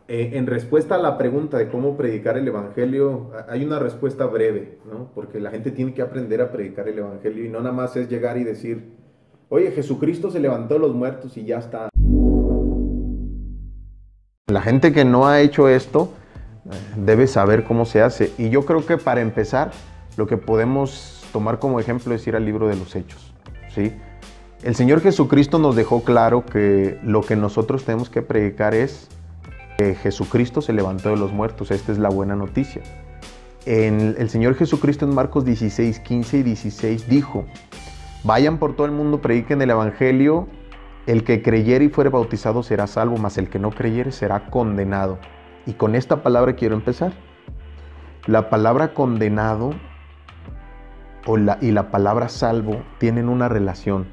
En respuesta a la pregunta de cómo predicar el Evangelio, hay una respuesta breve, ¿no? Porque la gente tiene que aprender a predicar el Evangelio y no nada más es llegar y decir, oye, Jesucristo se levantó de los muertos y ya está. La gente que no ha hecho esto debe saber cómo se hace. Y yo creo que para empezar, lo que podemos tomar como ejemplo es ir al libro de los Hechos, ¿sí? El Señor Jesucristo nos dejó claro que lo que nosotros tenemos que predicar es que Jesucristo se levantó de los muertos. Esta es la buena noticia. El Señor Jesucristo en Marcos 16, 15 y 16 dijo, vayan por todo el mundo, prediquen el Evangelio, el que creyere y fuere bautizado será salvo, mas el que no creyere será condenado. Y con esta palabra quiero empezar. La palabra condenado y la palabra salvo tienen una relación.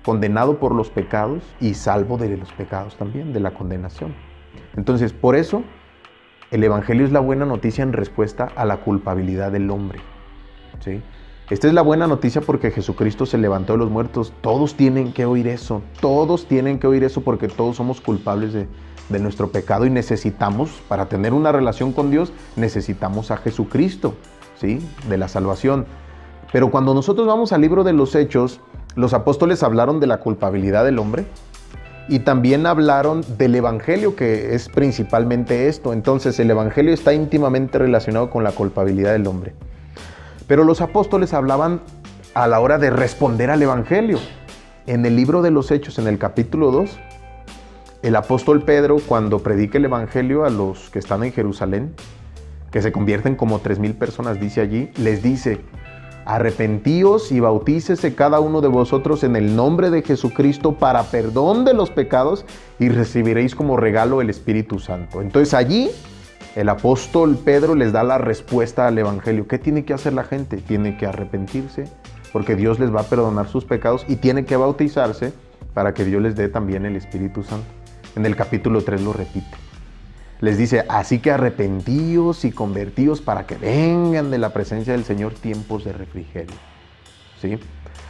Condenado por los pecados y salvo de los pecados también, de la condenación. Entonces, por eso, el Evangelio es la buena noticia en respuesta a la culpabilidad del hombre, ¿sí? Esta es la buena noticia porque Jesucristo se levantó de los muertos. Todos tienen que oír eso. Todos tienen que oír eso porque todos somos culpables de nuestro pecado y necesitamos, para tener una relación con Dios, necesitamos a Jesucristo, ¿sí? De la salvación. Pero cuando nosotros vamos al libro de los Hechos, los apóstoles hablaron de la culpabilidad del hombre y también hablaron del Evangelio, que es principalmente esto. Entonces, el Evangelio está íntimamente relacionado con la culpabilidad del hombre. Pero los apóstoles hablaban a la hora de responder al Evangelio. En el libro de los Hechos, en el capítulo 2, el apóstol Pedro, cuando predica el Evangelio a los que están en Jerusalén, que se convierten como 3,000 personas, dice allí, les dice, arrepentíos y bautícese cada uno de vosotros en el nombre de Jesucristo para perdón de los pecados y recibiréis como regalo el Espíritu Santo. Entonces allí el apóstol Pedro les da la respuesta al Evangelio. ¿Qué tiene que hacer la gente? Tiene que arrepentirse porque Dios les va a perdonar sus pecados y tiene que bautizarse para que Dios les dé también el Espíritu Santo. En el capítulo 3 lo repite. Les dice, así que arrepentíos y convertíos para que vengan de la presencia del Señor tiempos de refrigerio, ¿sí?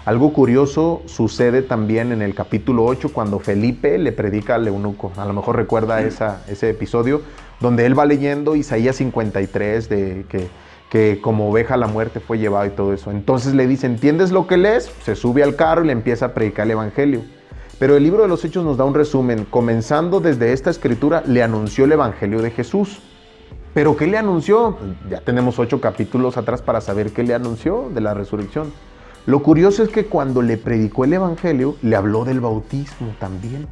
Algo curioso sucede también en el capítulo 8 cuando Felipe le predica al eunuco. A lo mejor recuerda ese episodio donde él va leyendo Isaías 53 de que como oveja a la muerte fue llevado y todo eso. Entonces le dice, ¿entiendes lo que lees? Se sube al carro y le empieza a predicar el Evangelio. Pero el libro de los Hechos nos da un resumen. Comenzando desde esta escritura, le anunció el Evangelio de Jesús. ¿Pero qué le anunció? Ya tenemos 8 capítulos atrás para saber qué le anunció de la resurrección. Lo curioso es que cuando le predicó el Evangelio, le habló del bautismo también.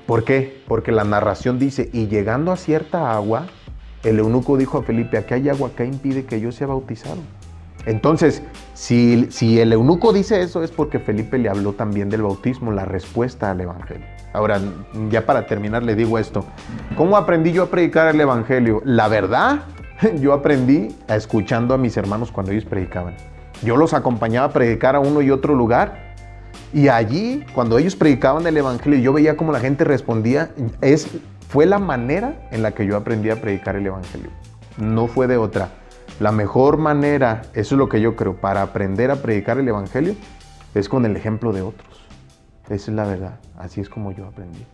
¿Por qué? Porque la narración dice, y llegando a cierta agua, el eunuco dijo a Felipe, aquí hay agua, ¿qué impide que yo sea bautizado? Entonces, si el eunuco dice eso, es porque Felipe le habló también del bautismo, la respuesta al Evangelio. Ahora, ya para terminar, le digo esto. ¿Cómo aprendí yo a predicar el Evangelio? La verdad, yo aprendí escuchando a mis hermanos cuando ellos predicaban. Yo los acompañaba a predicar a uno y otro lugar. Y allí, cuando ellos predicaban el Evangelio, yo veía cómo la gente respondía. Fue la manera en la que yo aprendí a predicar el Evangelio. No fue de otra. La mejor manera, eso es lo que yo creo, para aprender a predicar el Evangelio, es con el ejemplo de otros. Esa es la verdad. Así es como yo aprendí.